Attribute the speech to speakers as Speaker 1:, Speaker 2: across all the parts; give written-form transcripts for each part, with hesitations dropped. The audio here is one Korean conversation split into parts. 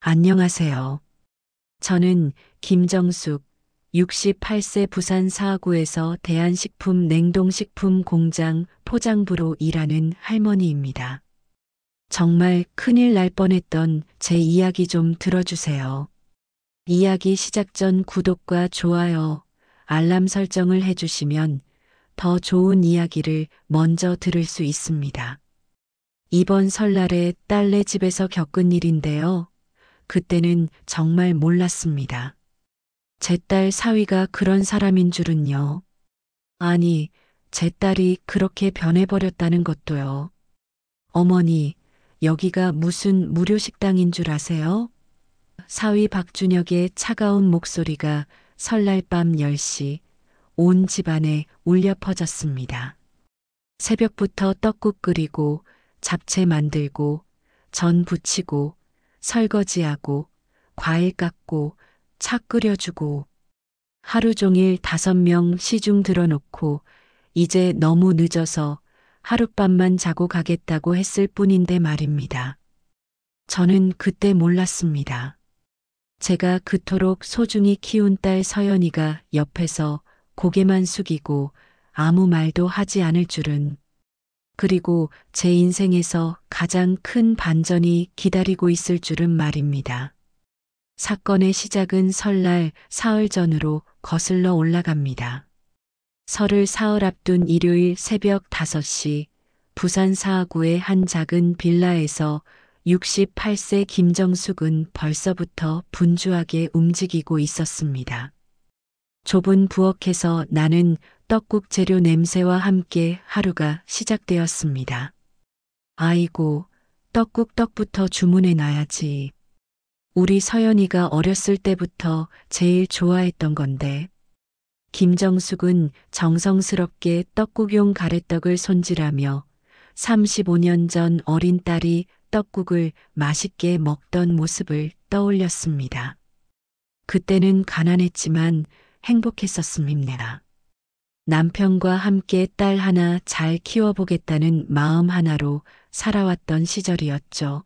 Speaker 1: 안녕하세요. 저는 김정숙, 68세 부산 사구에서 대한식품 냉동식품 공장 포장부로 일하는 할머니입니다. 정말 큰일 날 뻔했던 제 이야기 좀 들어주세요. 이야기 시작 전 구독과 좋아요, 알람 설정을 해주시면 더 좋은 이야기를 먼저 들을 수 있습니다. 이번 설날에 딸네 집에서 겪은 일인데요. 그때는 정말 몰랐습니다. 제 딸 사위가 그런 사람인 줄은요. 아니, 제 딸이 그렇게 변해버렸다는 것도요. 어머니, 여기가 무슨 무료 식당인 줄 아세요? 사위 박준혁의 차가운 목소리가 설날 밤 10시 온 집안에 울려 퍼졌습니다. 새벽부터 떡국 끓이고 잡채 만들고 전 부치고 설거지하고 과일 깎고 차 끓여주고 하루 종일 5명 시중 들어놓고 이제 너무 늦어서 하룻밤만 자고 가겠다고 했을 뿐인데 말입니다. 저는 그때 몰랐습니다. 제가 그토록 소중히 키운 딸 서연이가 옆에서 고개만 숙이고 아무 말도 하지 않을 줄은, 그리고 제 인생에서 가장 큰 반전이 기다리고 있을 줄은 말입니다. 사건의 시작은 설날 사흘 전으로 거슬러 올라갑니다. 설을 사흘 앞둔 일요일 새벽 5시 부산 사하구의 한 작은 빌라에서 68세 김정숙은 벌써부터 분주하게 움직이고 있었습니다. 좁은 부엌에서 나는 떡국 재료 냄새와 함께 하루가 시작되었습니다. 아이고, 떡부터 주문해 놔야지. 우리 서연이가 어렸을 때부터 제일 좋아했던 건데. 김정숙은 정성스럽게 떡국용 가래떡을 손질하며 35년 전 어린 딸이 떡국을 맛있게 먹던 모습을 떠올렸습니다. 그때는 가난했지만 행복했었습니다. 남편과 함께 딸 하나 잘 키워보겠다는 마음 하나로 살아왔던 시절이었죠.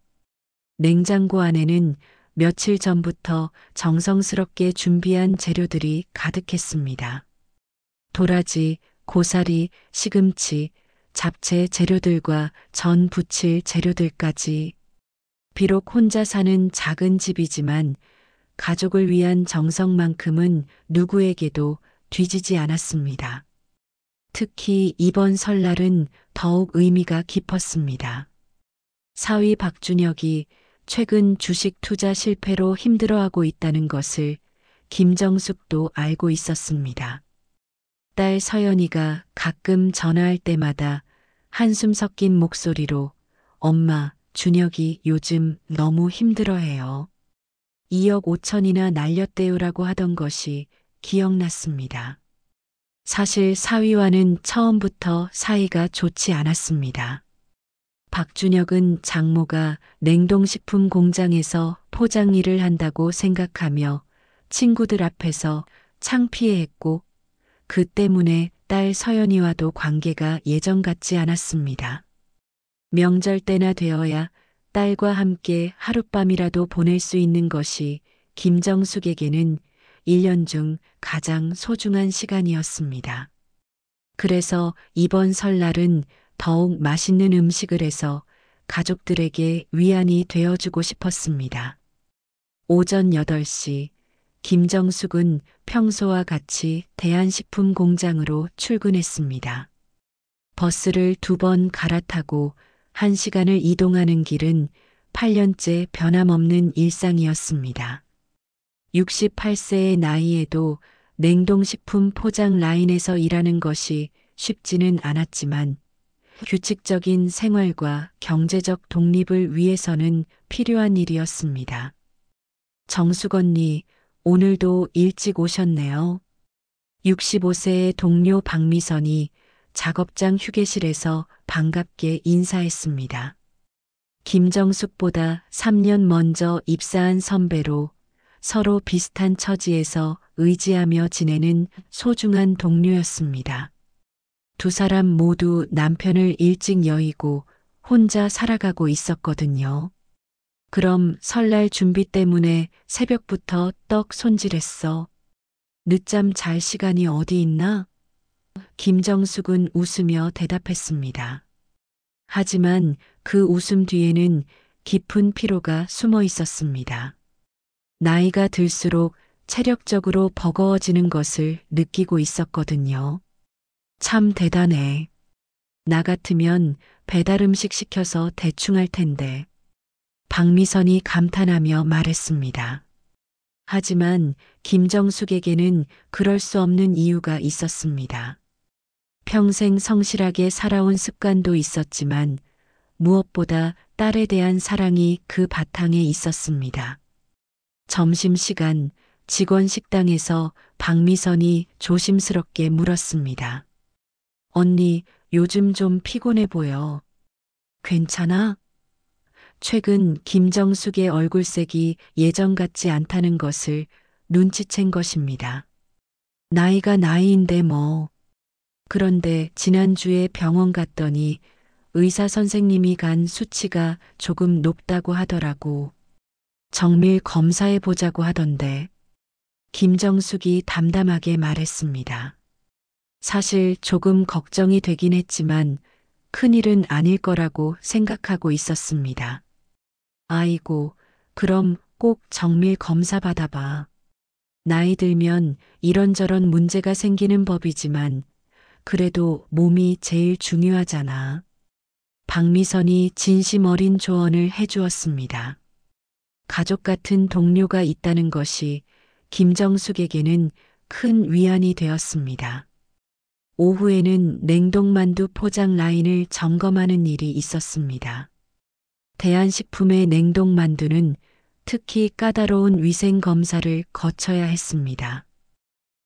Speaker 1: 냉장고 안에는 며칠 전부터 정성스럽게 준비한 재료들이 가득했습니다. 도라지, 고사리, 시금치, 잡채 재료들과 전 부칠 재료들까지. 비록 혼자 사는 작은 집이지만 가족을 위한 정성만큼은 누구에게도 뒤지지 않았습니다. 특히 이번 설날은 더욱 의미가 깊었습니다. 사위 박준혁이 최근 주식 투자 실패로 힘들어하고 있다는 것을 김정숙도 알고 있었습니다. 딸 서연이가 가끔 전화할 때마다 한숨 섞인 목소리로 엄마, 준혁이 요즘 너무 힘들어해요. 2억 5천이나 날렸대요라고 하던 것이 기억났습니다. 사실 사위와는 처음부터 사이가 좋지 않았습니다. 박준혁은 장모가 냉동식품 공장에서 포장 일을 한다고 생각하며 친구들 앞에서 창피해했고, 그 때문에 딸 서연이와도 관계가 예전 같지 않았습니다. 명절 때나 되어야 딸과 함께 하룻밤이라도 보낼 수 있는 것이 김정숙에게는 1년 중 가장 소중한 시간이었습니다. 그래서 이번 설날은 더욱 맛있는 음식을 해서 가족들에게 위안이 되어주고 싶었습니다. 오전 8시 김정숙은 평소와 같이 대한식품 공장으로 출근했습니다. 버스를 2번 갈아타고 1시간을 이동하는 길은 8년째 변함없는 일상이었습니다. 68세의 나이에도 냉동식품 포장 라인에서 일하는 것이 쉽지는 않았지만 규칙적인 생활과 경제적 독립을 위해서는 필요한 일이었습니다. 정숙 언니, 오늘도 일찍 오셨네요. 65세의 동료 박미선이 작업장 휴게실에서 반갑게 인사했습니다. 김정숙보다 3년 먼저 입사한 선배로 서로 비슷한 처지에서 의지하며 지내는 소중한 동료였습니다. 두 사람 모두 남편을 일찍 여의고 혼자 살아가고 있었거든요. 그럼 설날 준비 때문에 새벽부터 떡 손질했어. 늦잠 잘 시간이 어디 있나? 김정숙은 웃으며 대답했습니다. 하지만 그 웃음 뒤에는 깊은 피로가 숨어 있었습니다. 나이가 들수록 체력적으로 버거워지는 것을 느끼고 있었거든요. 참 대단해. 나 같으면 배달 음식 시켜서 대충 할 텐데. 박미선이 감탄하며 말했습니다. 하지만 김정숙에게는 그럴 수 없는 이유가 있었습니다. 평생 성실하게 살아온 습관도 있었지만 무엇보다 딸에 대한 사랑이 그 바탕에 있었습니다. 점심시간 직원 식당에서 박미선이 조심스럽게 물었습니다. 언니, 요즘 좀 피곤해 보여. 괜찮아? 최근 김정숙의 얼굴색이 예전 같지 않다는 것을 눈치챈 것입니다. 나이가 나이인데 뭐. 그런데 지난주에 병원 갔더니 의사 선생님이 간 수치가 조금 높다고 하더라고. 정밀 검사해 보자고 하던데. 김정숙이 담담하게 말했습니다. 사실 조금 걱정이 되긴 했지만 큰일은 아닐 거라고 생각하고 있었습니다. 아이고, 그럼 꼭 정밀 검사 받아봐. 나이 들면 이런저런 문제가 생기는 법이지만 그래도 몸이 제일 중요하잖아. 박미선이 진심 어린 조언을 해주었습니다. 가족 같은 동료가 있다는 것이 김정숙에게는 큰 위안이 되었습니다. 오후에는 냉동만두 포장 라인을 점검하는 일이 있었습니다. 대한식품의 냉동만두는 특히 까다로운 위생검사를 거쳐야 했습니다.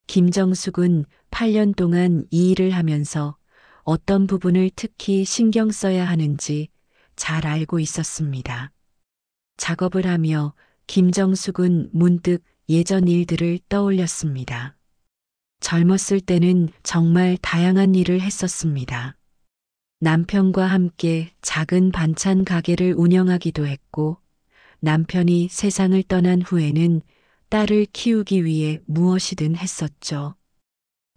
Speaker 1: 김정숙은 8년 동안 이 일을 하면서 어떤 부분을 특히 신경 써야 하는지 잘 알고 있었습니다. 작업을 하며 김정숙은 문득 예전 일들을 떠올렸습니다. 젊었을 때는 정말 다양한 일을 했었습니다. 남편과 함께 작은 반찬 가게를 운영하기도 했고, 남편이 세상을 떠난 후에는 딸을 키우기 위해 무엇이든 했었죠.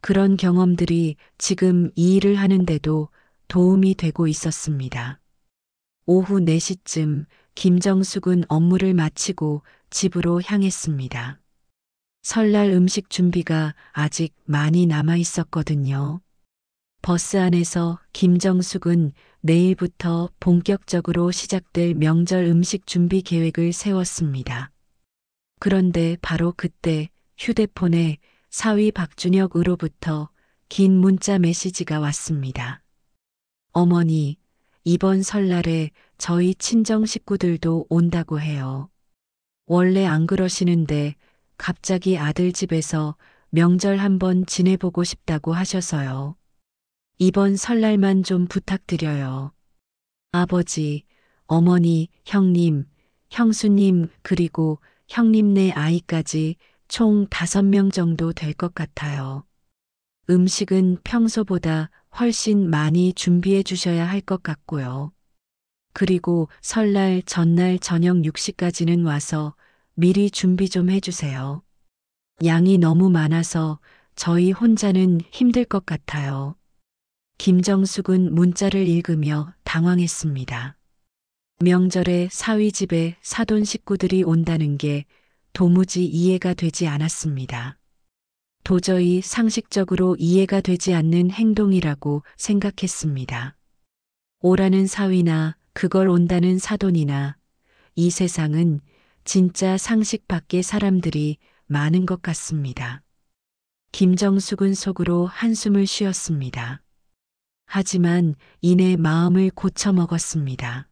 Speaker 1: 그런 경험들이 지금 이 일을 하는데도 도움이 되고 있었습니다. 오후 4시쯤 김정숙은 업무를 마치고 집으로 향했습니다. 설날 음식 준비가 아직 많이 남아 있었거든요. 버스 안에서 김정숙은 내일부터 본격적으로 시작될 명절 음식 준비 계획을 세웠습니다. 그런데 바로 그때 휴대폰에 사위 박준혁으로부터 긴 문자 메시지가 왔습니다. 어머니, 이번 설날에 저희 친정 식구들도 온다고 해요. 원래 안 그러시는데 갑자기 아들 집에서 명절 한번 지내보고 싶다고 하셔서요. 이번 설날만 좀 부탁드려요. 아버지, 어머니, 형님, 형수님, 그리고 형님네 아이까지 총 5명 정도 될 것 같아요. 음식은 평소보다 훨씬 많이 준비해 주셔야 할 것 같고요. 그리고 설날 전날 저녁 6시까지는 와서 미리 준비 좀 해주세요. 양이 너무 많아서 저희 혼자는 힘들 것 같아요. 김정숙은 문자를 읽으며 당황했습니다. 명절에 사위 집에 사돈 식구들이 온다는 게 도무지 이해가 되지 않았습니다. 도저히 상식적으로 이해가 되지 않는 행동이라고 생각했습니다. 오라는 사위나 그걸 온다는 사돈이나 이 세상은 진짜 상식 밖의 사람들이 많은 것 같습니다. 김정숙은 속으로 한숨을 쉬었습니다. 하지만 이내 마음을 고쳐 먹었습니다.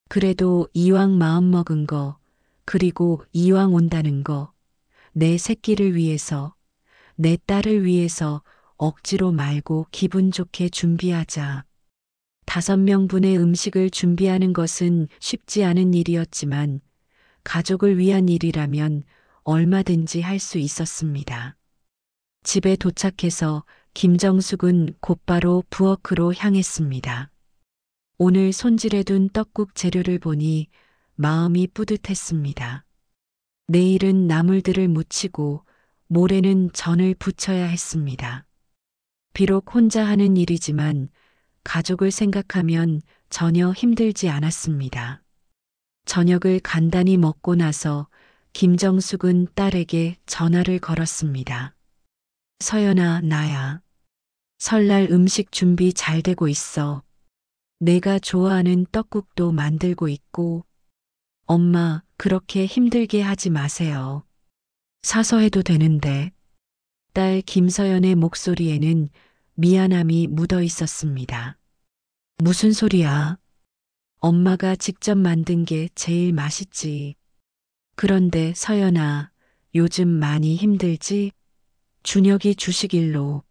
Speaker 1: 그래도 이왕 마음 먹은 거, 그리고 이왕 온다는 거, 내 새끼를 위해서, 내 딸을 위해서 억지로 말고 기분 좋게 준비하자. 5명분의 음식을 준비하는 것은 쉽지 않은 일이었지만 가족을 위한 일이라면 얼마든지 할 수 있었습니다. 집에 도착해서 김정숙은 곧바로 부엌으로 향했습니다. 오늘 손질해둔 떡국 재료를 보니 마음이 뿌듯했습니다. 내일은 나물들을 무치고 모레는 전을 부쳐야 했습니다. 비록 혼자 하는 일이지만 가족을 생각하면 전혀 힘들지 않았습니다. 저녁을 간단히 먹고 나서 김정숙은 딸에게 전화를 걸었습니다. 서연아, 나야. 설날 음식 준비 잘 되고 있어. 내가 좋아하는 떡국도 만들고 있고. 엄마, 그렇게 힘들게 하지 마세요. 사서 해도 되는데. 딸 김서연의 목소리에는 미안함이 묻어 있었습니다. 무슨 소리야? 엄마가 직접 만든 게 제일 맛있지. 그런데 서연아, 요즘 많이 힘들지? 준혁이 주식일로.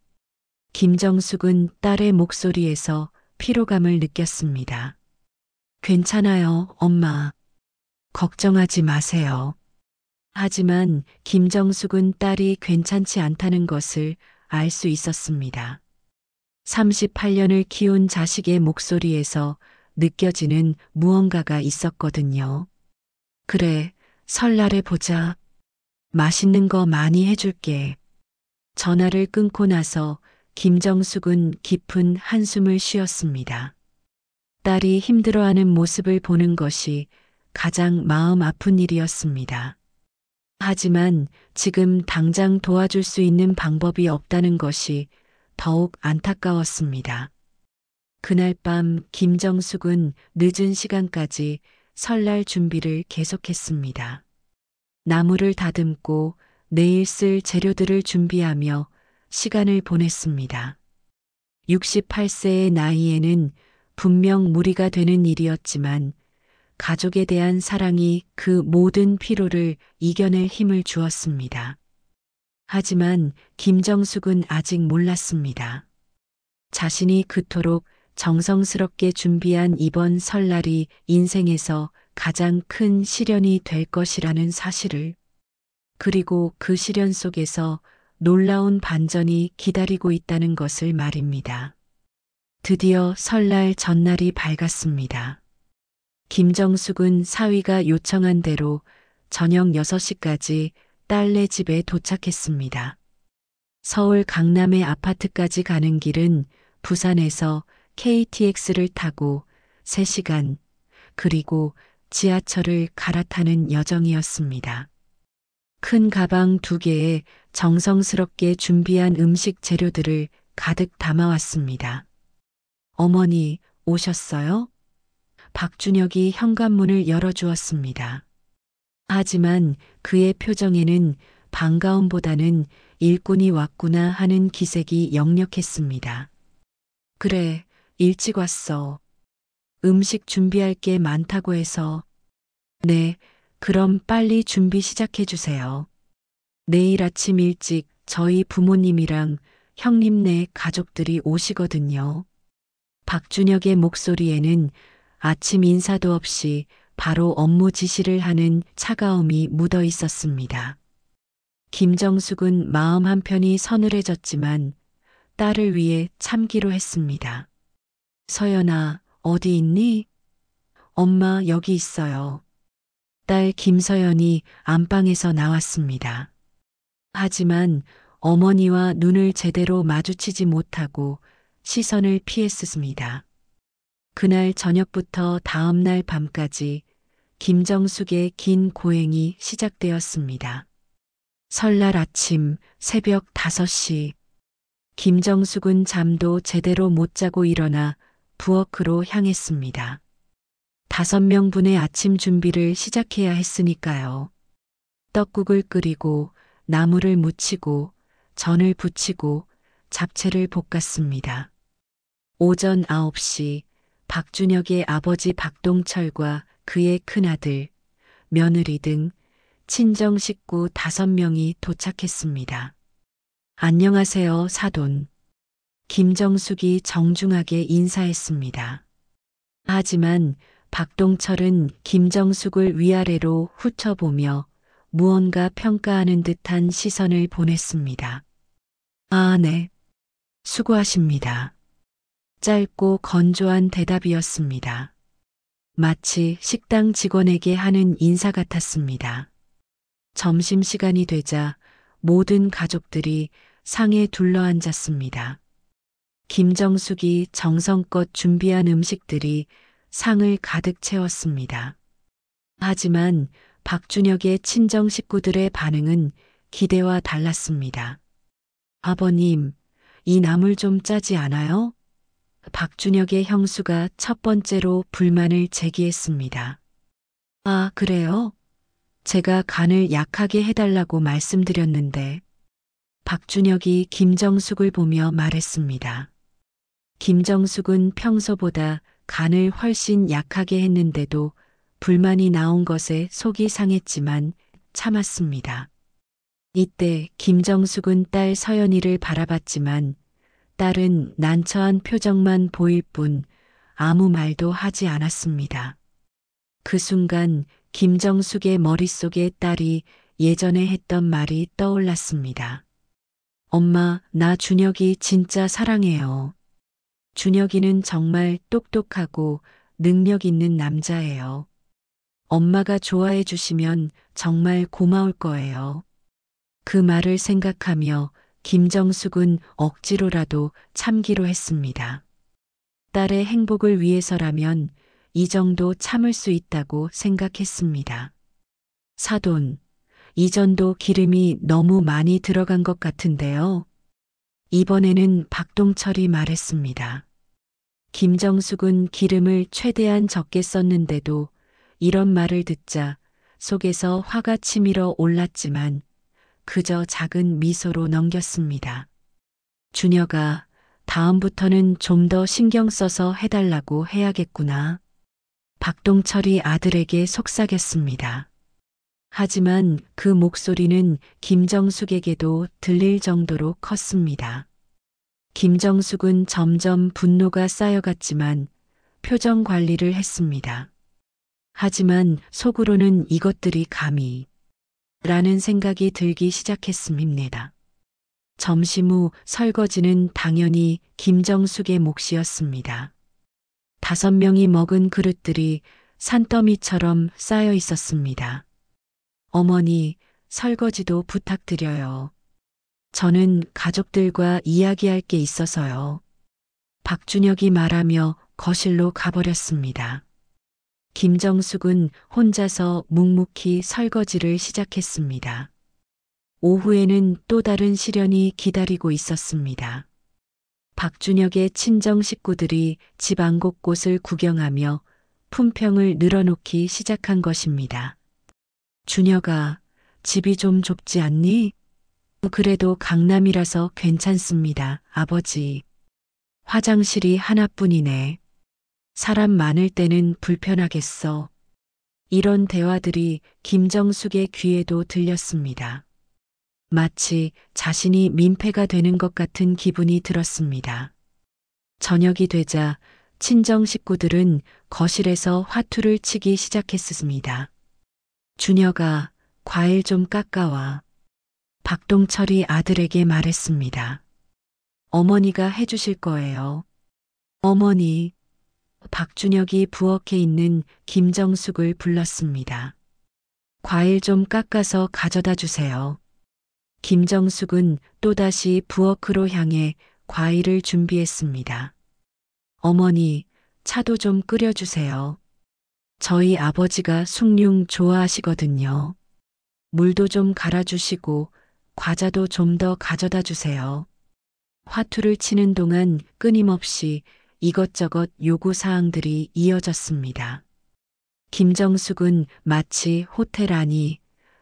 Speaker 1: 김정숙은 딸의 목소리에서 피로감을 느꼈습니다. 괜찮아요, 엄마. 걱정하지 마세요. 하지만 김정숙은 딸이 괜찮지 않다는 것을 알 수 있었습니다. 38년을 키운 자식의 목소리에서 느껴지는 무언가가 있었거든요. 그래, 설날에 보자. 맛있는 거 많이 해줄게. 전화를 끊고 나서 김정숙은 깊은 한숨을 쉬었습니다. 딸이 힘들어하는 모습을 보는 것이 가장 마음 아픈 일이었습니다. 하지만 지금 당장 도와줄 수 있는 방법이 없다는 것이 더욱 안타까웠습니다. 그날 밤 김정숙은 늦은 시간까지 설날 준비를 계속했습니다. 나물을 다듬고 내일 쓸 재료들을 준비하며 시간을 보냈습니다. 68세의 나이에는 분명 무리가 되는 일이었지만 가족에 대한 사랑이 그 모든 피로를 이겨낼 힘을 주었습니다. 하지만 김정숙은 아직 몰랐습니다. 자신이 그토록 정성스럽게 준비한 이번 설날이 인생에서 가장 큰 시련이 될 것이라는 사실을, 그리고 그 시련 속에서 놀라운 반전이 기다리고 있다는 것을 말입니다. 드디어 설날 전날이 밝았습니다. 김정숙은 사위가 요청한 대로 저녁 6시까지 딸네 집에 도착했습니다. 서울 강남의 아파트까지 가는 길은 부산에서 KTX를 타고 3시간, 그리고 지하철을 갈아타는 여정이었습니다. 큰 가방 2개에 정성스럽게 준비한 음식 재료들을 가득 담아왔습니다. 어머니, 오셨어요? 박준혁이 현관문을 열어주었습니다. 하지만 그의 표정에는 반가움보다는 일꾼이 왔구나 하는 기색이 역력했습니다. 그래, 일찍 왔어. 음식 준비할 게 많다고 해서. 네, 그럼 빨리 준비 시작해 주세요. 내일 아침 일찍 저희 부모님이랑 형님네 가족들이 오시거든요. 박준혁의 목소리에는 아침 인사도 없이 바로 업무 지시를 하는 차가움이 묻어 있었습니다. 김정숙은 마음 한편이 서늘해졌지만 딸을 위해 참기로 했습니다. 서연아, 어디 있니? 엄마, 여기 있어요. 딸 김서연이 안방에서 나왔습니다. 하지만 어머니와 눈을 제대로 마주치지 못하고 시선을 피했습니다. 그날 저녁부터 다음날 밤까지 김정숙의 긴 고행이 시작되었습니다. 설날 아침 새벽 5시, 김정숙은 잠도 제대로 못 자고 일어나 부엌으로 향했습니다. 5명분의 아침 준비를 시작해야 했으니까요. 떡국을 끓이고 나물을 무치고 전을 부치고 잡채를 볶았습니다. 오전 9시 박준혁의 아버지 박동철과 그의 큰아들, 며느리 등 친정 식구 5명이 도착했습니다. 안녕하세요, 사돈. 김정숙이 정중하게 인사했습니다. 하지만 박동철은 김정숙을 위아래로 훑어보며 무언가 평가하는 듯한 시선을 보냈습니다. 아, 네. 수고하십니다. 짧고 건조한 대답이었습니다. 마치 식당 직원에게 하는 인사 같았습니다. 점심시간이 되자 모든 가족들이 상에 둘러앉았습니다. 김정숙이 정성껏 준비한 음식들이 상을 가득 채웠습니다. 하지만 박준혁의 친정 식구들의 반응은 기대와 달랐습니다. 아버님, 이 나물 좀 짜지 않아요? 박준혁의 형수가 첫 번째로 불만을 제기했습니다. 아, 그래요? 제가 간을 약하게 해달라고 말씀드렸는데. 박준혁이 김정숙을 보며 말했습니다. 김정숙은 평소보다 간을 훨씬 약하게 했는데도 불만이 나온 것에 속이 상했지만 참았습니다. 이때 김정숙은 딸 서연이를 바라봤지만 딸은 난처한 표정만 보일 뿐 아무 말도 하지 않았습니다. 그 순간 김정숙의 머릿속에 딸이 예전에 했던 말이 떠올랐습니다. 엄마, 나 준혁이 진짜 사랑해요. 준혁이는 정말 똑똑하고 능력 있는 남자예요. 엄마가 좋아해 주시면 정말 고마울 거예요. 그 말을 생각하며 김정숙은 억지로라도 참기로 했습니다. 딸의 행복을 위해서라면 이 정도 참을 수 있다고 생각했습니다. 사돈, 이전도 기름이 너무 많이 들어간 것 같은데요. 이번에는 박동철이 말했습니다. 김정숙은 기름을 최대한 적게 썼는데도 이런 말을 듣자 속에서 화가 치밀어 올랐지만 그저 작은 미소로 넘겼습니다. 준혁아, 다음부터는 좀 더 신경 써서 해달라고 해야겠구나. 박동철이 아들에게 속삭였습니다. 하지만 그 목소리는 김정숙에게도 들릴 정도로 컸습니다. 김정숙은 점점 분노가 쌓여갔지만 표정 관리를 했습니다. 하지만 속으로는 이것들이 감히 라는 생각이 들기 시작했습니다. 점심 후 설거지는 당연히 김정숙의 몫이었습니다. 5명이 먹은 그릇들이 산더미처럼 쌓여 있었습니다. 어머니, 설거지도 부탁드려요. 저는 가족들과 이야기할 게 있어서요. 박준혁이 말하며 거실로 가버렸습니다. 김정숙은 혼자서 묵묵히 설거지를 시작했습니다. 오후에는 또 다른 시련이 기다리고 있었습니다. 박준혁의 친정 식구들이 집 안 곳곳을 구경하며 품평을 늘어놓기 시작한 것입니다. 준혁아, 집이 좀 좁지 않니? 그래도 강남이라서 괜찮습니다, 아버지. 화장실이 하나뿐이네. 사람 많을 때는 불편하겠어. 이런 대화들이 김정숙의 귀에도 들렸습니다. 마치 자신이 민폐가 되는 것 같은 기분이 들었습니다. 저녁이 되자 친정 식구들은 거실에서 화투를 치기 시작했습니다. 준혁아, 과일 좀 깎아와. 박동철이 아들에게 말했습니다. 어머니가 해주실 거예요. 어머니, 박준혁이 부엌에 있는 김정숙을 불렀습니다. 과일 좀 깎아서 가져다 주세요. 김정숙은 또다시 부엌으로 향해 과일을 준비했습니다. 어머니, 차도 좀 끓여주세요. 저희 아버지가 숭늉 좋아하시거든요. 물도 좀 갈아주시고 과자도 좀 더 가져다 주세요. 화투를 치는 동안 끊임없이 이것저것 요구사항들이 이어졌습니다. 김정숙은 마치 호텔 안이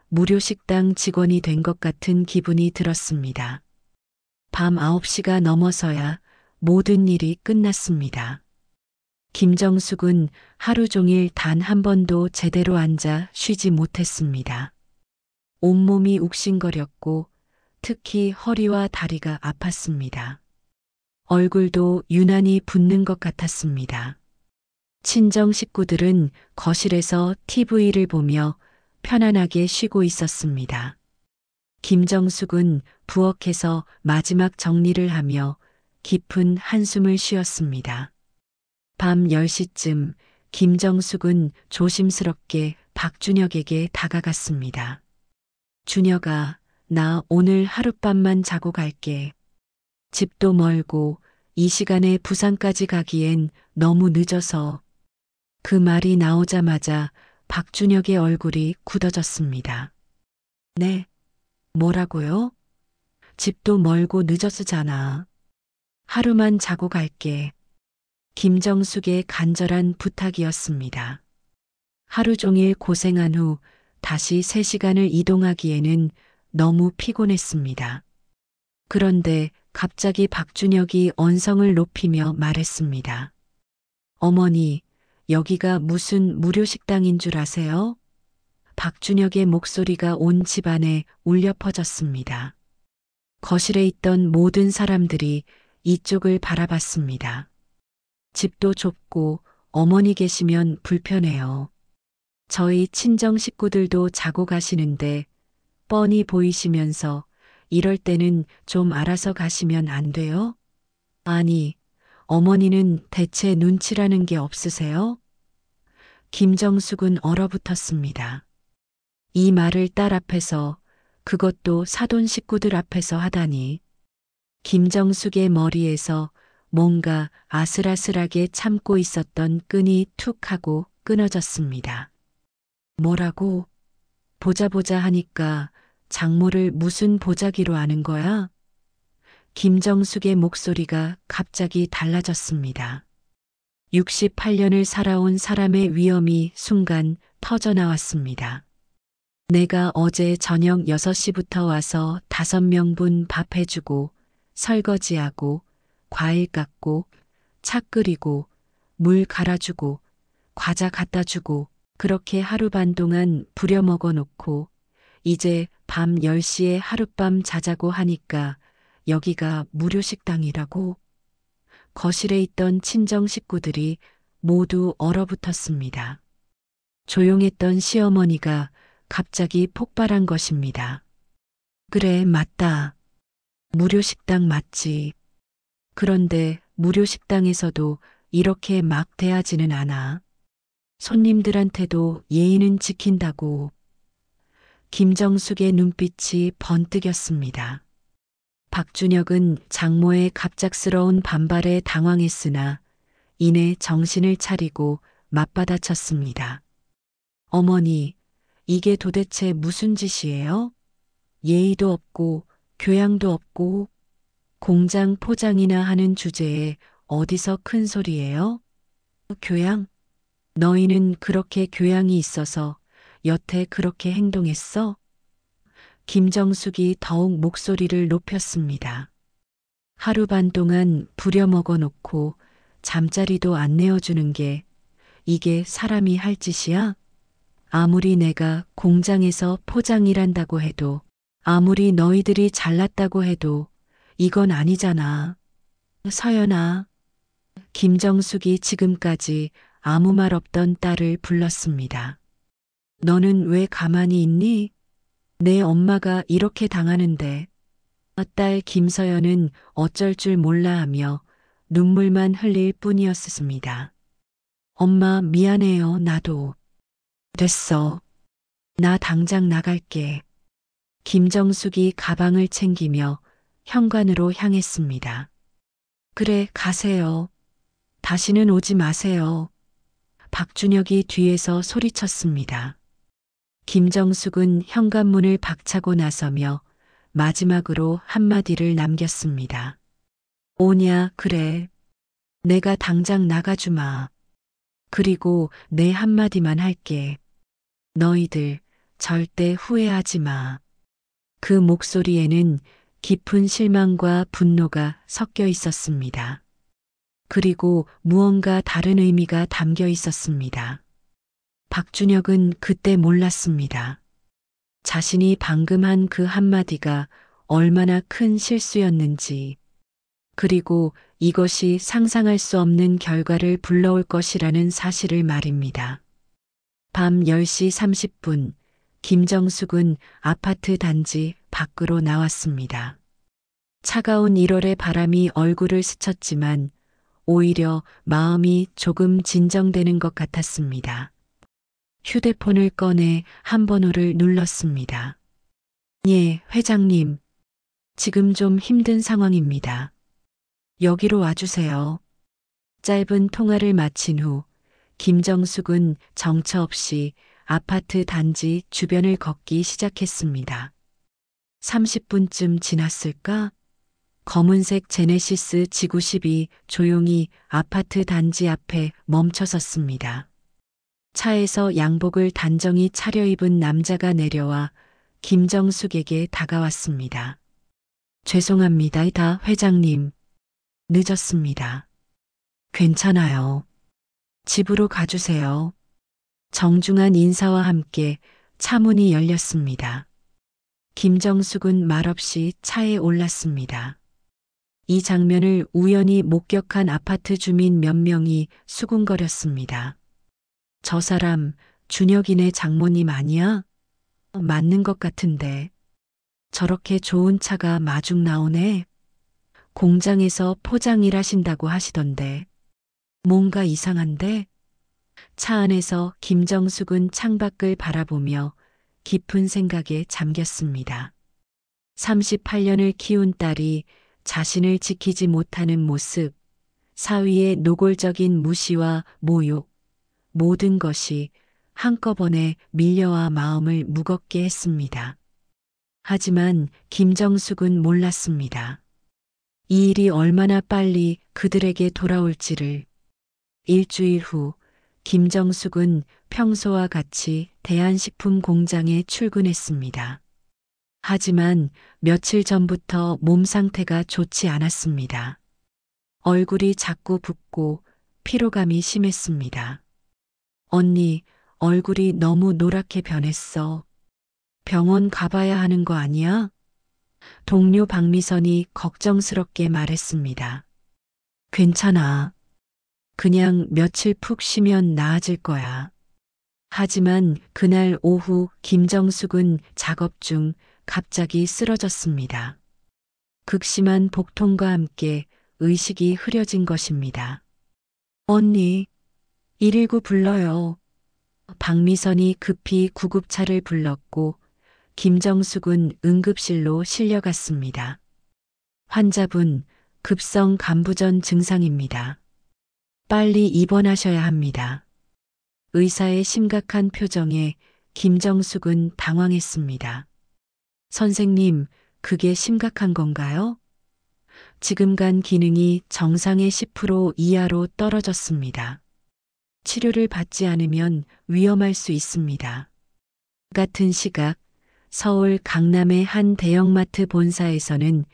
Speaker 1: 무료 식당 직원이 된 것 같은 기분이 들었습니다. 밤 9시가 넘어서야 모든 일이 끝났습니다. 김정숙은 하루 종일 단 한 번도 제대로 앉아 쉬지 못했습니다. 온몸이 욱신거렸고 특히 허리와 다리가 아팠습니다. 얼굴도 유난히 붓는 것 같았습니다. 친정 식구들은 거실에서 TV를 보며 편안하게 쉬고 있었습니다. 김정숙은 부엌에서 마지막 정리를 하며 깊은 한숨을 쉬었습니다. 밤 10시쯤 김정숙은 조심스럽게 박준혁에게 다가갔습니다. 준혁아, 나 오늘 하룻밤만 자고 갈게. 집도 멀고 이 시간에 부산까지 가기엔 너무 늦어서. 그 말이 나오자마자 박준혁의 얼굴이 굳어졌습니다. 네, 뭐라고요? 집도 멀고 늦었으잖아. 하루만 자고 갈게. 김정숙의 간절한 부탁이었습니다. 하루 종일 고생한 후 다시 3시간을 이동하기에는 너무 피곤했습니다. 그런데 갑자기 박준혁이 언성을 높이며 말했습니다. 어머니, 여기가 무슨 무료 식당인 줄 아세요? 박준혁의 목소리가 온 집안에 울려 퍼졌습니다. 거실에 있던 모든 사람들이 이쪽을 바라봤습니다. 집도 좁고 어머니 계시면 불편해요. 저희 친정 식구들도 자고 가시는데 뻔히 보이시면서 이럴 때는 좀 알아서 가시면 안 돼요? 아니, 어머니는 대체 눈치라는 게 없으세요? 김정숙은 얼어붙었습니다. 이 말을 딸 앞에서, 그것도 사돈 식구들 앞에서 하다니. 김정숙의 머리에서 뭔가 아슬아슬하게 참고 있었던 끈이 툭 하고 끊어졌습니다. 뭐라고? 보자 하니까 장모를 무슨 보자기로 아는 거야? 김정숙의 목소리가 갑자기 달라졌습니다. 68년을 살아온 사람의 위엄이 순간 터져나왔습니다. 내가 어제 저녁 6시부터 와서 5명분 밥 해주고 설거지하고 과일 깎고 차 끓이고 물 갈아주고 과자 갖다 주고 그렇게 하루 반 동안 부려먹어 놓고 이제 밤 10시에 하룻밤 자자고 하니까 여기가 무료 식당이라고? 거실에 있던 친정 식구들이 모두 얼어붙었습니다. 조용했던 시어머니가 갑자기 폭발한 것입니다. 그래, 맞다. 무료 식당 맞지. 그런데 무료 식당에서도 이렇게 막 대하지는 않아. 손님들한테도 예의는 지킨다고. 김정숙의 눈빛이 번뜩였습니다. 박준혁은 장모의 갑작스러운 반발에 당황했으나 이내 정신을 차리고 맞받아쳤습니다. 어머니, 이게 도대체 무슨 짓이에요? 예의도 없고 교양도 없고 공장 포장이나 하는 주제에 어디서 큰 소리예요? 교양? 너희는 그렇게 교양이 있어서 여태 그렇게 행동했어? 김정숙이 더욱 목소리를 높였습니다. 하루 반 동안 부려먹어 놓고 잠자리도 안 내어주는 게 이게 사람이 할 짓이야? 아무리 내가 공장에서 포장 일한다고 해도 아무리 너희들이 잘났다고 해도 이건 아니잖아. 서연아. 김정숙이 지금까지 아무 말 없던 딸을 불렀습니다. 너는 왜 가만히 있니? 내 엄마가 이렇게 당하는데. 딸 김서연은 어쩔 줄 몰라 하며 눈물만 흘릴 뿐이었습니다. 엄마 미안해요, 나도. 됐어. 나 당장 나갈게. 김정숙이 가방을 챙기며 현관으로 향했습니다. 그래, 가세요. 다시는 오지 마세요. 박준혁이 뒤에서 소리쳤습니다. 김정숙은 현관문을 박차고 나서며 마지막으로 한마디를 남겼습니다. 오냐, 그래. 내가 당장 나가주마. 그리고 내 한마디만 할게. 너희들 절대 후회하지 마. 그 목소리에는 깊은 실망과 분노가 섞여 있었습니다. 그리고 무언가 다른 의미가 담겨 있었습니다. 박준혁은 그때 몰랐습니다. 자신이 방금 한 그 한마디가 얼마나 큰 실수였는지, 그리고 이것이 상상할 수 없는 결과를 불러올 것이라는 사실을 말입니다. 밤 10시 30분, 김정숙은 아파트 단지 밖으로 나왔습니다. 차가운 1월의 바람이 얼굴을 스쳤지만 오히려 마음이 조금 진정되는 것 같았습니다. 휴대폰을 꺼내 한 번호를 눌렀습니다. 예, 회장님. 지금 좀 힘든 상황입니다. 여기로 와주세요. 짧은 통화를 마친 후 김정숙은 정처 없이 아파트 단지 주변을 걷기 시작했습니다. 30분쯤 지났을까? 검은색 제네시스 G90이 조용히 아파트 단지 앞에 멈춰섰습니다. 차에서 양복을 단정히 차려입은 남자가 내려와 김정숙에게 다가왔습니다. 죄송합니다, 다 회장님. 늦었습니다. 괜찮아요. 집으로 가주세요. 정중한 인사와 함께 차 문이 열렸습니다. 김정숙은 말없이 차에 올랐습니다. 이 장면을 우연히 목격한 아파트 주민 몇 명이 수군거렸습니다. 저 사람 준혁이네 장모님 아니야? 맞는 것 같은데. 저렇게 좋은 차가 마중 나오네. 공장에서 포장 일하신다고 하시던데. 뭔가 이상한데? 차 안에서 김정숙은 창밖을 바라보며 깊은 생각에 잠겼습니다. 38년을 키운 딸이 자신을 지키지 못하는 모습, 사위의 노골적인 무시와 모욕, 모든 것이 한꺼번에 밀려와 마음을 무겁게 했습니다. 하지만 김정숙은 몰랐습니다. 이 일이 얼마나 빨리 그들에게 돌아올지를. 일주일 후 김정숙은 평소와 같이 대한식품 공장에 출근했습니다. 하지만 며칠 전부터 몸 상태가 좋지 않았습니다. 얼굴이 자꾸 붓고 피로감이 심했습니다. 언니, 얼굴이 너무 노랗게 변했어. 병원 가봐야 하는 거 아니야? 동료 박미선이 걱정스럽게 말했습니다. 괜찮아. 그냥 며칠 푹 쉬면 나아질 거야. 하지만 그날 오후 김정숙은 작업 중 갑자기 쓰러졌습니다. 극심한 복통과 함께 의식이 흐려진 것입니다. 언니, 119 불러요. 박미선이 급히 구급차를 불렀고 김정숙은 응급실로 실려갔습니다. 환자분, 급성 간부전 증상입니다. 빨리 입원하셔야 합니다. 의사의 심각한 표정에 김정숙은 당황했습니다. 선생님, 그게 심각한 건가요? 지금 간 기능이 정상의 10% 이하로 떨어졌습니다. 치료를 받지 않으면 위험할 수 있습니다. 같은 시각, 서울 강남의 한 대형마트 본사에서는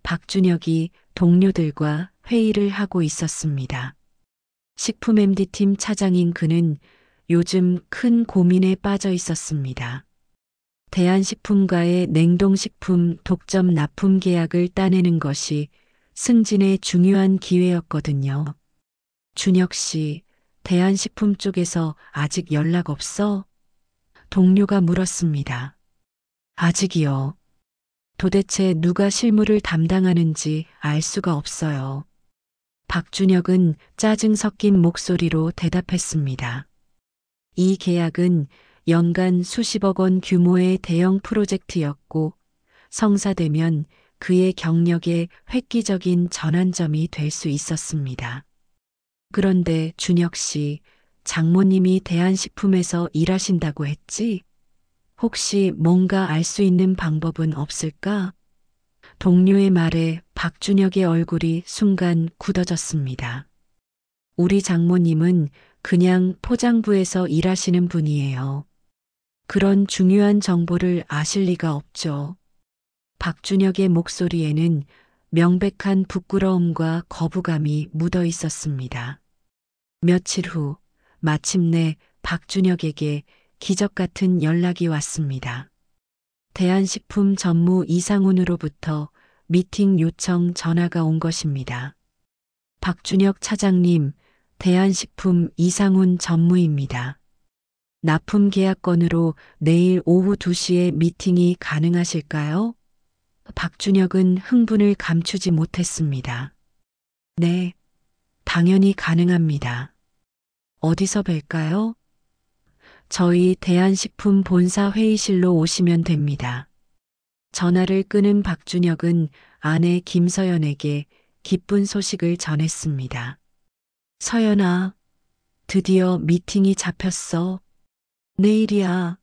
Speaker 1: 박준혁이 동료들과 회의를 하고 있었습니다. 식품 MD팀 차장인 그는 요즘 큰 고민에 빠져 있었습니다. 대한식품과의 냉동식품 독점 납품 계약을 따내는 것이 승진의 중요한 기회였거든요. 준혁 씨, 대한식품 쪽에서 아직 연락 없어? 동료가 물었습니다. 아직이요. 도대체 누가 실무를 담당하는지 알 수가 없어요. 박준혁은 짜증 섞인 목소리로 대답했습니다. 이 계약은 연간 수십억 원 규모의 대형 프로젝트였고 성사되면 그의 경력에 획기적인 전환점이 될 수 있었습니다. 그런데 준혁 씨, 장모님이 대한식품에서 일하신다고 했지? 혹시 뭔가 알 수 있는 방법은 없을까? 동료의 말에 박준혁의 얼굴이 순간 굳어졌습니다. 우리 장모님은 그냥 포장부에서 일하시는 분이에요. 그런 중요한 정보를 아실 리가 없죠. 박준혁의 목소리에는 명백한 부끄러움과 거부감이 묻어 있었습니다. 며칠 후 마침내 박준혁에게 기적 같은 연락이 왔습니다. 대한식품 전무 이상훈으로부터 미팅 요청 전화가 온 것입니다. 박준혁 차장님, 대한식품 이상훈 전무입니다. 납품 계약 건으로 내일 오후 2시에 미팅이 가능하실까요? 박준혁은 흥분을 감추지 못했습니다. 네, 당연히 가능합니다. 어디서 뵐까요? 저희 대한식품본사 회의실로 오시면 됩니다. 전화를 끊은 박준혁은 아내 김서연에게 기쁜 소식을 전했습니다. 서연아, 드디어 미팅이 잡혔어. 내일이야.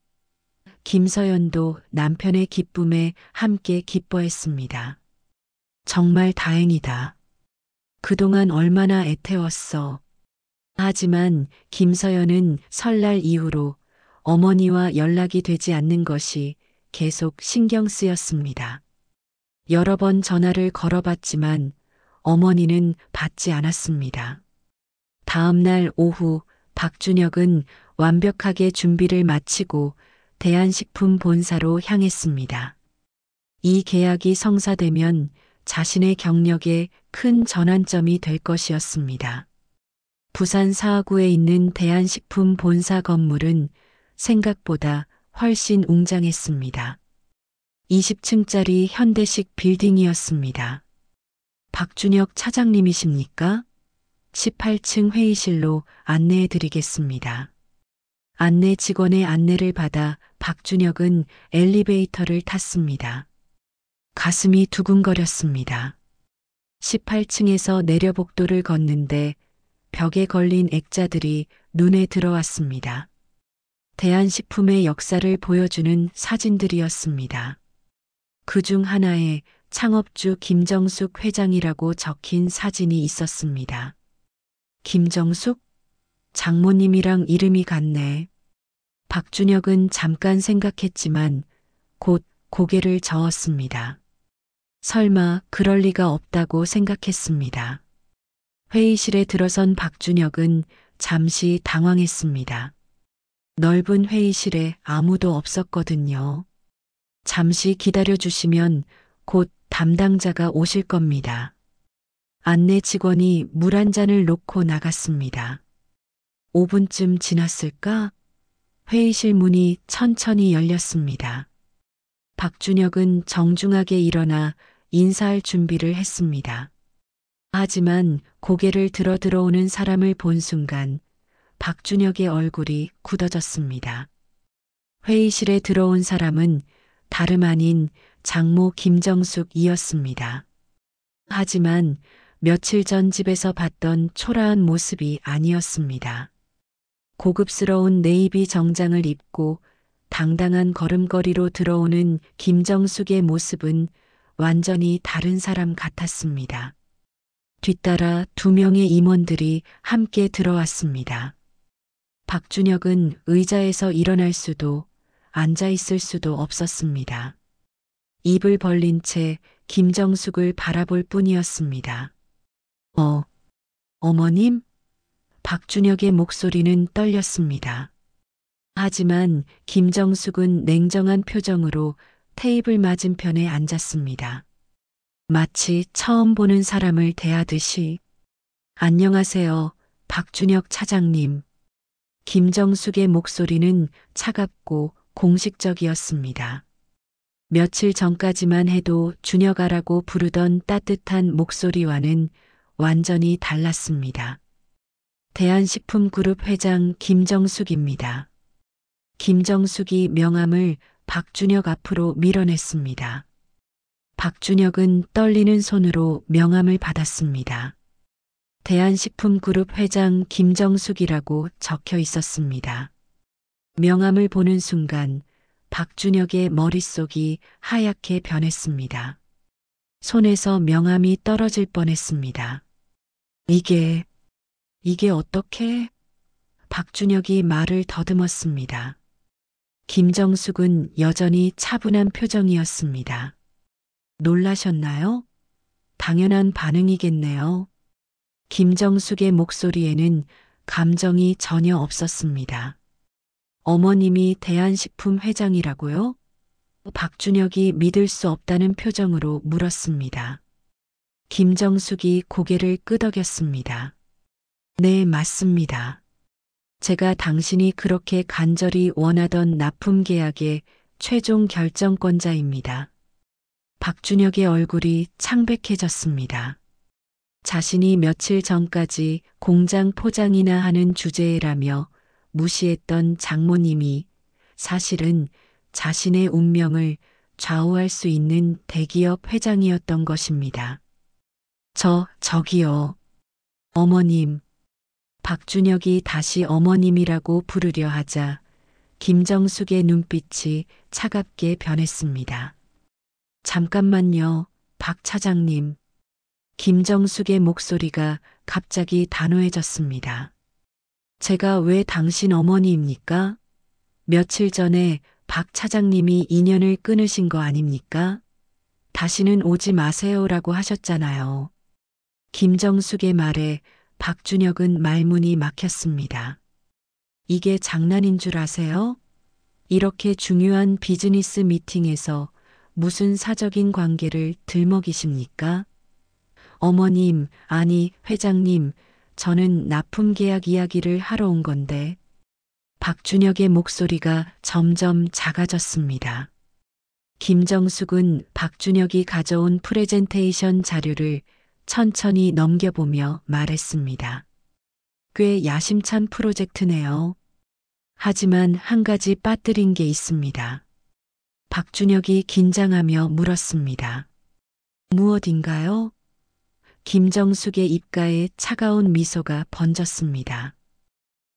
Speaker 1: 김서연도 남편의 기쁨에 함께 기뻐했습니다. 정말 다행이다. 그동안 얼마나 애태웠어. 하지만 김서연은 설날 이후로 어머니와 연락이 되지 않는 것이 계속 신경 쓰였습니다. 여러 번 전화를 걸어봤지만 어머니는 받지 않았습니다. 다음 날 오후 박준혁은 완벽하게 준비를 마치고 대한식품 본사로 향했습니다. 이 계약이 성사되면 자신의 경력에 큰 전환점이 될 것이었습니다. 부산 사하구에 있는 대한식품 본사 건물은 생각보다 훨씬 웅장했습니다. 20층짜리 현대식 빌딩이었습니다. 박준혁 차장님이십니까? 18층 회의실로 안내해 드리겠습니다. 안내 직원의 안내를 받아 박준혁은 엘리베이터를 탔습니다. 가슴이 두근거렸습니다. 18층에서 내려복도를 걷는데 벽에 걸린 액자들이 눈에 들어왔습니다. 대한식품의 역사를 보여주는 사진들이었습니다. 그중 하나에 창업주 김정숙 회장이라고 적힌 사진이 있었습니다. 김정숙? 장모님이랑 이름이 같네. 박준혁은 잠깐 생각했지만 곧 고개를 저었습니다. 설마 그럴 리가 없다고 생각했습니다. 회의실에 들어선 박준혁은 잠시 당황했습니다. 넓은 회의실에 아무도 없었거든요. 잠시 기다려 주시면 곧 담당자가 오실 겁니다. 안내 직원이 물 한 잔을 놓고 나갔습니다. 5분쯤 지났을까? 회의실 문이 천천히 열렸습니다. 박준혁은 정중하게 일어나 인사할 준비를 했습니다. 하지만 고개를 들어 들어오는 사람을 본 순간 박준혁의 얼굴이 굳어졌습니다. 회의실에 들어온 사람은 다름 아닌 장모 김정숙이었습니다. 하지만 며칠 전 집에서 봤던 초라한 모습이 아니었습니다. 고급스러운 네이비 정장을 입고 당당한 걸음걸이로 들어오는 김정숙의 모습은 완전히 다른 사람 같았습니다. 뒤따라 2명의 임원들이 함께 들어왔습니다. 박준혁은 의자에서 일어날 수도 앉아 있을 수도 없었습니다. 입을 벌린 채 김정숙을 바라볼 뿐이었습니다. 어머님? 박준혁의 목소리는 떨렸습니다. 하지만 김정숙은 냉정한 표정으로 테이블 맞은편에 앉았습니다. 마치 처음 보는 사람을 대하듯이. 안녕하세요, 박준혁 차장님. 김정숙의 목소리는 차갑고 공식적이었습니다. 며칠 전까지만 해도 준혁아라고 부르던 따뜻한 목소리와는 완전히 달랐습니다. 대한식품그룹 회장 김정숙입니다. 김정숙이 명함을 박준혁 앞으로 밀어냈습니다. 박준혁은 떨리는 손으로 명함을 받았습니다. 대한식품그룹 회장 김정숙이라고 적혀 있었습니다. 명함을 보는 순간 박준혁의 머릿속이 하얗게 변했습니다. 손에서 명함이 떨어질 뻔했습니다. 이게 어떻게? 박준혁이 말을 더듬었습니다. 김정숙은 여전히 차분한 표정이었습니다. 놀라셨나요? 당연한 반응이겠네요. 김정숙의 목소리에는 감정이 전혀 없었습니다. 어머님이 대한식품 회장이라고요? 박준혁이 믿을 수 없다는 표정으로 물었습니다. 김정숙이 고개를 끄덕였습니다. 네, 맞습니다. 제가 당신이 그렇게 간절히 원하던 납품 계약의 최종 결정권자입니다. 박준혁의 얼굴이 창백해졌습니다. 자신이 며칠 전까지 공장 포장이나 하는 주제라며 무시했던 장모님이 사실은 자신의 운명을 좌우할 수 있는 대기업 회장이었던 것입니다. 저기요. 어머님. 박준혁이 다시 어머님이라고 부르려 하자 김정숙의 눈빛이 차갑게 변했습니다. 잠깐만요, 박 차장님. 김정숙의 목소리가 갑자기 단호해졌습니다. 제가 왜 당신 어머니입니까? 며칠 전에 박 차장님이 인연을 끊으신 거 아닙니까? 다시는 오지 마세요라고 하셨잖아요. 김정숙의 말에 박준혁은 말문이 막혔습니다. 이게 장난인 줄 아세요? 이렇게 중요한 비즈니스 미팅에서 무슨 사적인 관계를 들먹이십니까? 어머님, 아니, 회장님, 저는 납품 계약 이야기를 하러 온 건데. 박준혁의 목소리가 점점 작아졌습니다. 김정숙은 박준혁이 가져온 프레젠테이션 자료를 천천히 넘겨보며 말했습니다. 꽤 야심찬 프로젝트네요. 하지만 한 가지 빠뜨린 게 있습니다. 박준혁이 긴장하며 물었습니다. 무엇인가요? 김정숙의 입가에 차가운 미소가 번졌습니다.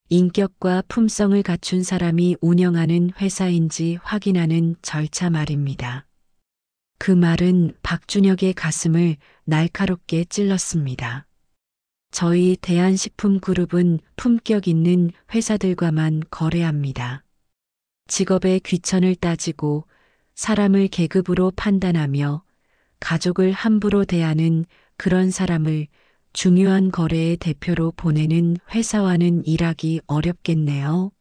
Speaker 1: 인격과 품성을 갖춘 사람이 운영하는 회사인지 확인하는 절차 말입니다. 그 말은 박준혁의 가슴을 날카롭게 찔렀습니다. 저희 대한식품그룹은 품격 있는 회사들과만 거래합니다. 직업의 귀천을 따지고 사람을 계급으로 판단하며 가족을 함부로 대하는 그런 사람을 중요한 거래의 대표로 보내는 회사와는 일하기 어렵겠네요.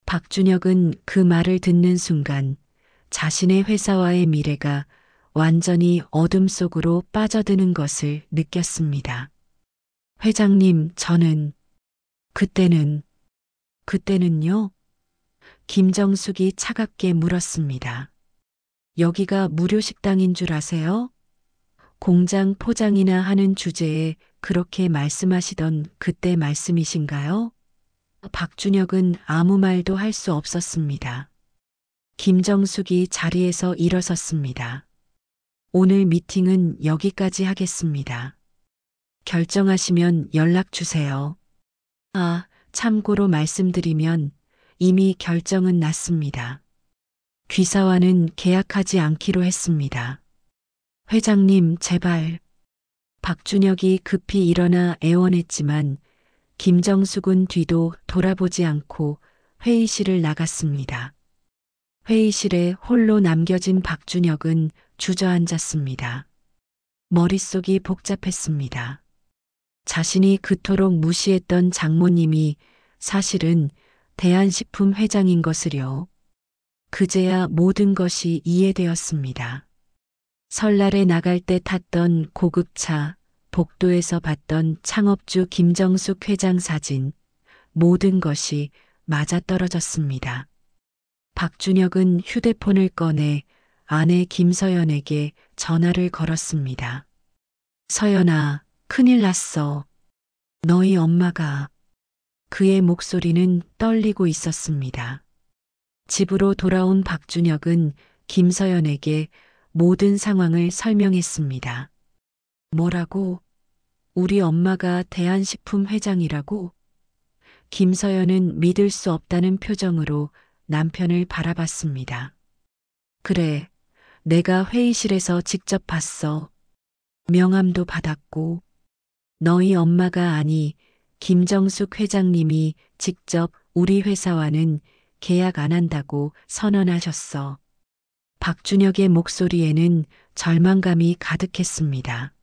Speaker 1: 박준혁은 그 말을 듣는 순간 자신의 회사와의 미래가 완전히 어둠 속으로 빠져드는 것을 느꼈습니다. 회장님, 그때는요? 김정숙이 차갑게 물었습니다. 여기가 무료 식당인 줄 아세요? 공장 포장이나 하는 주제에 그렇게 말씀하시던 그때 말씀이신가요? 박준혁은 아무 말도 할 수 없었습니다. 김정숙이 자리에서 일어섰습니다. 오늘 미팅은 여기까지 하겠습니다. 결정하시면 연락 주세요. 참고로 말씀드리면 이미 결정은 났습니다. 귀사와는 계약하지 않기로 했습니다. 회장님, 제발. 박준혁이 급히 일어나 애원했지만 김정숙은 뒤도 돌아보지 않고 회의실을 나갔습니다. 회의실에 홀로 남겨진 박준혁은 주저앉았습니다. 머릿속이 복잡했습니다. 자신이 그토록 무시했던 장모님이 사실은 대한식품 회장인 것을요. 그제야 모든 것이 이해되었습니다. 설날에 나갈 때 탔던 고급차, 복도에서 봤던 창업주 김정숙 회장 사진, 모든 것이 맞아떨어졌습니다. 박준혁은 휴대폰을 꺼내 아내 김서연에게 전화를 걸었습니다. 서연아, 큰일 났어. 너희 엄마가. 그의 목소리는 떨리고 있었습니다. 집으로 돌아온 박준혁은 김서연에게 모든 상황을 설명했습니다. 뭐라고? 우리 엄마가 대한식품 회장이라고? 김서연은 믿을 수 없다는 표정으로 남편을 바라봤습니다. 그래, 내가 회의실에서 직접 봤어. 명함도 받았고, 너희 엄마가 아니 김정숙 회장님이 직접 우리 회사와는 계약 안 한다고 선언하셨어. 박준혁의 목소리에는 절망감이 가득했습니다.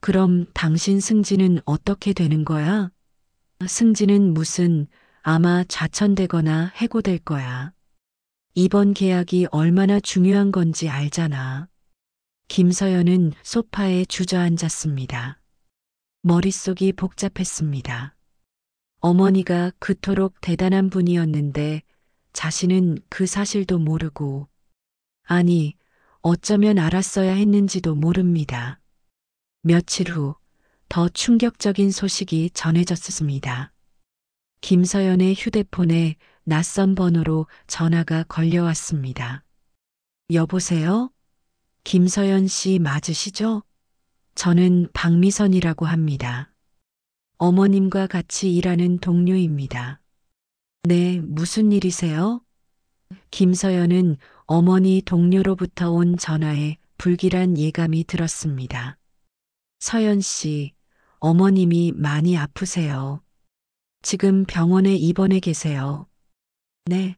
Speaker 1: 그럼 당신 승진은 어떻게 되는 거야? 승진은 무슨, 아마 좌천되거나 해고될 거야. 이번 계약이 얼마나 중요한 건지 알잖아. 김서연은 소파에 주저앉았습니다. 머릿속이 복잡했습니다. 어머니가 그토록 대단한 분이었는데 자신은 그 사실도 모르고, 아니, 어쩌면 알았어야 했는지도 모릅니다. 며칠 후 더 충격적인 소식이 전해졌습니다. 김서연의 휴대폰에 낯선 번호로 전화가 걸려왔습니다. 여보세요? 김서연 씨 맞으시죠? 저는 박미선이라고 합니다. 어머님과 같이 일하는 동료입니다. 네, 무슨 일이세요? 김서연은 어머니 동료로부터 온 전화에 불길한 예감이 들었습니다. 서연 씨, 어머님이 많이 아프세요. 지금 병원에 입원해 계세요. 네,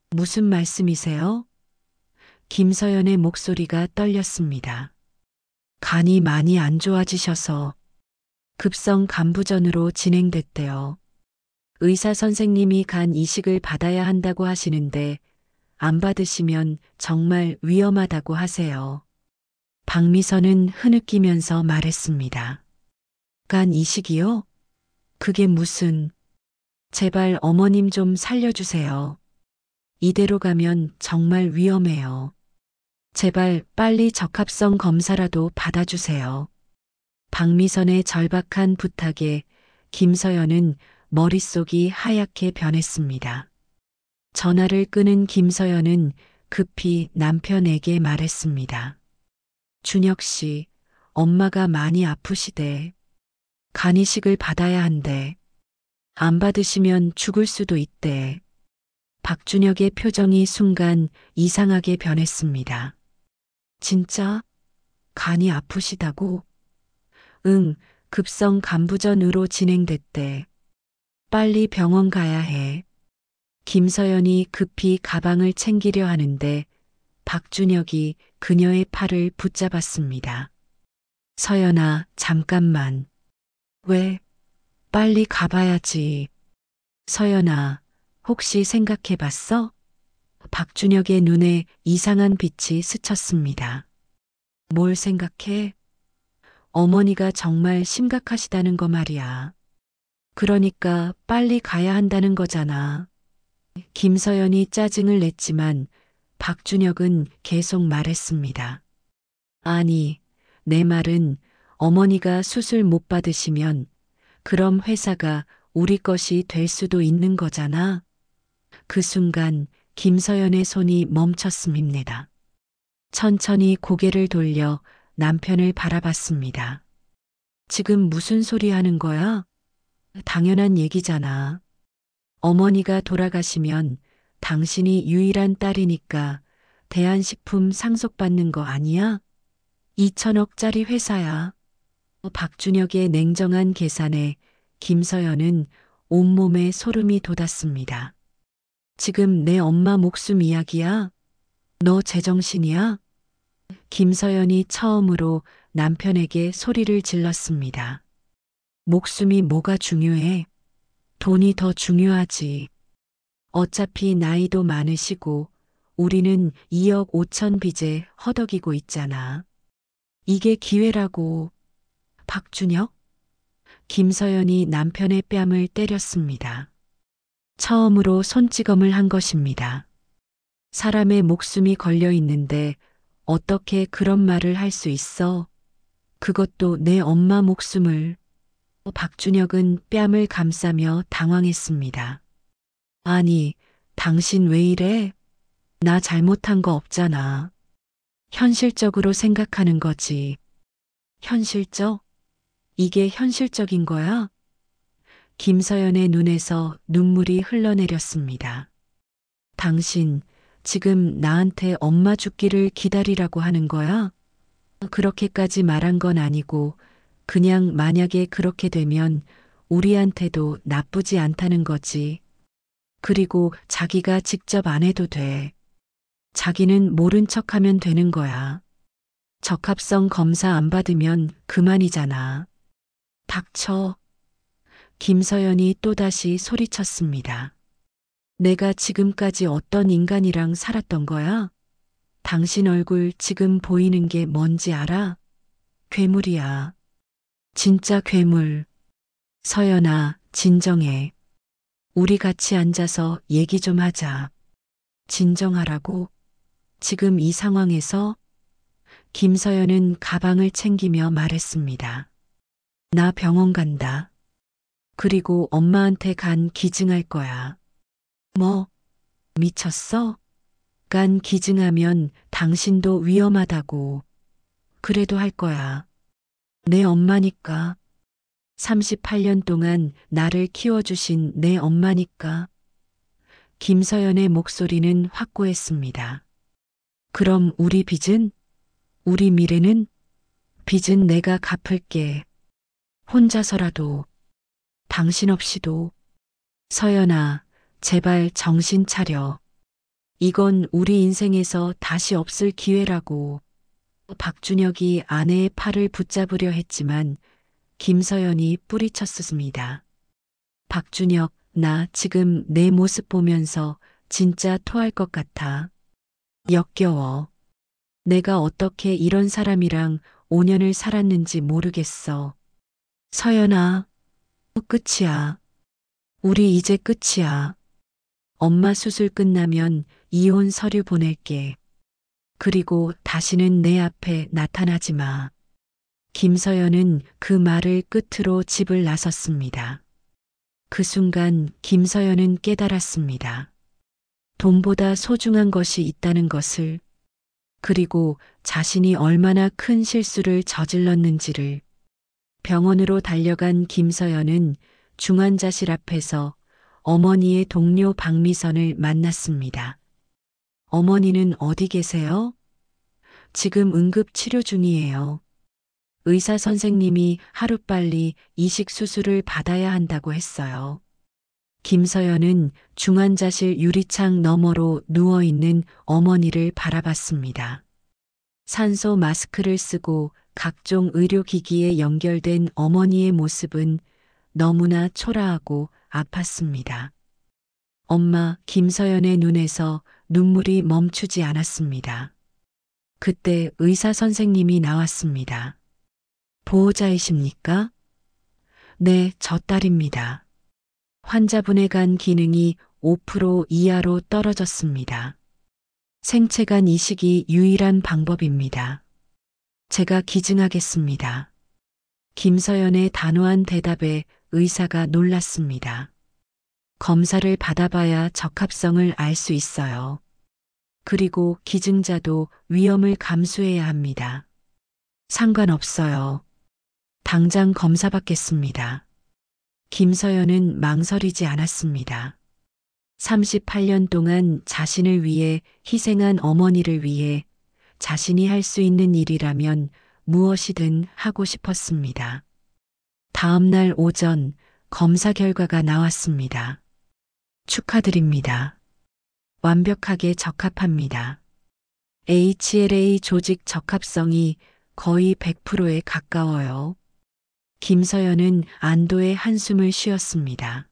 Speaker 1: 무슨 말씀이세요? 김서연의 목소리가 떨렸습니다. 간이 많이 안 좋아지셔서 급성 간부전으로 진행됐대요. 의사 선생님이 간 이식을 받아야 한다고 하시는데 안 받으시면 정말 위험하다고 하세요. 박미선은 흐느끼면서 말했습니다. 간 이식이요? 그게 무슨... 제발 어머님 좀 살려주세요. 이대로 가면 정말 위험해요. 제발 빨리 적합성 검사라도 받아주세요. 박미선의 절박한 부탁에 김서연은 머릿속이 하얗게 변했습니다. 전화를 끊은 김서연은 급히 남편에게 말했습니다. 준혁 씨, 엄마가 많이 아프시대. 간이식을 받아야 한대. 안 받으시면 죽을 수도 있대. 박준혁의 표정이 순간 이상하게 변했습니다. 진짜? 간이 아프시다고? 응, 급성 간부전으로 진행됐대. 빨리 병원 가야 해. 김서연이 급히 가방을 챙기려 하는데 박준혁이 그녀의 팔을 붙잡았습니다. 서연아, 잠깐만. 왜? 빨리 가봐야지. 서연아, 혹시 생각해 봤어? 박준혁의 눈에 이상한 빛이 스쳤습니다. 뭘 생각해? 어머니가 정말 심각하시다는 거 말이야. 그러니까 빨리 가야 한다는 거잖아. 김서연이 짜증을 냈지만 박준혁은 계속 말했습니다. 아니, 내 말은 어머니가 수술 못 받으시면 그럼 회사가 우리 것이 될 수도 있는 거잖아. 그 순간 김서연의 손이 멈췄습니다. 천천히 고개를 돌려 남편을 바라봤습니다. 지금 무슨 소리 하는 거야? 당연한 얘기잖아. 어머니가 돌아가시면 당신이 유일한 딸이니까 대한식품 상속받는 거 아니야? 2천억짜리 회사야. 박준혁의 냉정한 계산에 김서연은 온몸에 소름이 돋았습니다. 지금 내 엄마 목숨 이야기야? 너 제정신이야? 김서연이 처음으로 남편에게 소리를 질렀습니다. 목숨이 뭐가 중요해? 돈이 더 중요하지. 어차피 나이도 많으시고 우리는 2억 5천 빚에 허덕이고 있잖아. 이게 기회라고. 박준혁? 김서연이 남편의 뺨을 때렸습니다. 처음으로 손찌검을 한 것입니다. 사람의 목숨이 걸려 있는데 어떻게 그런 말을 할 수 있어? 그것도 내 엄마 목숨을. 박준혁은 뺨을 감싸며 당황했습니다. 아니, 당신 왜 이래? 나 잘못한 거 없잖아. 현실적으로 생각하는 거지. 현실적? 이게 현실적인 거야? 김서연의 눈에서 눈물이 흘러내렸습니다. 당신, 지금 나한테 엄마 죽기를 기다리라고 하는 거야? 그렇게까지 말한 건 아니고, 그냥 만약에 그렇게 되면 우리한테도 나쁘지 않다는 거지. 그리고 자기가 직접 안 해도 돼. 자기는 모른 척 하면 되는 거야. 적합성 검사 안 받으면 그만이잖아. 닥쳐. 김서연이 또다시 소리쳤습니다. 내가 지금까지 어떤 인간이랑 살았던 거야? 당신 얼굴 지금 보이는 게 뭔지 알아? 괴물이야. 진짜 괴물. 서연아, 진정해. 우리 같이 앉아서 얘기 좀 하자. 진정하라고? 지금 이 상황에서? 김서연은 가방을 챙기며 말했습니다. 나 병원 간다. 그리고 엄마한테 간 기증할 거야. 뭐, 미쳤어? 간 기증하면 당신도 위험하다고. 그래도 할 거야. 내 엄마니까. 38년 동안 나를 키워주신 내 엄마니까. 김서연의 목소리는 확고했습니다. 그럼 우리 빚은? 우리 미래는? 빚은 내가 갚을게. 혼자서라도. 당신 없이도. 서연아, 제발 정신 차려. 이건 우리 인생에서 다시 없을 기회라고. 박준혁이 아내의 팔을 붙잡으려 했지만 김서연이 뿌리쳤습니다. 박준혁, 나 지금 내 모습 보면서 진짜 토할 것 같아. 역겨워. 내가 어떻게 이런 사람이랑 5년을 살았는지 모르겠어. 서연아, 끝이야. 우리 이제 끝이야. 엄마 수술 끝나면 이혼 서류 보낼게. 그리고 다시는 내 앞에 나타나지 마. 김서연은 그 말을 끝으로 집을 나섰습니다. 그 순간 김서연은 깨달았습니다. 돈보다 소중한 것이 있다는 것을, 그리고 자신이 얼마나 큰 실수를 저질렀는지를. 병원으로 달려간 김서연은 중환자실 앞에서 어머니의 동료 박미선을 만났습니다. 어머니는 어디 계세요? 지금 응급 치료 중이에요. 의사 선생님이 하루빨리 이식 수술을 받아야 한다고 했어요. 김서연은 중환자실 유리창 너머로 누워있는 어머니를 바라봤습니다. 산소 마스크를 쓰고 각종 의료기기에 연결된 어머니의 모습은 너무나 초라하고 아팠습니다. 엄마 김서연의 눈에서 눈물이 멈추지 않았습니다. 그때 의사 선생님이 나왔습니다. 보호자이십니까? 네, 저 딸입니다. 환자분의 간 기능이 5% 이하로 떨어졌습니다. 생체간 이식이 유일한 방법입니다. 제가 기증하겠습니다. 김서연의 단호한 대답에 의사가 놀랐습니다. 검사를 받아봐야 적합성을 알 수 있어요. 그리고 기증자도 위험을 감수해야 합니다. 상관없어요. 당장 검사 받겠습니다. 김서연은 망설이지 않았습니다. 38년 동안 자신을 위해 희생한 어머니를 위해 자신이 할 수 있는 일이라면 무엇이든 하고 싶었습니다. 다음 날 오전 검사 결과가 나왔습니다. 축하드립니다. 완벽하게 적합합니다. HLA 조직 적합성이 거의 100%에 가까워요. 김서연은 안도의 한숨을 쉬었습니다.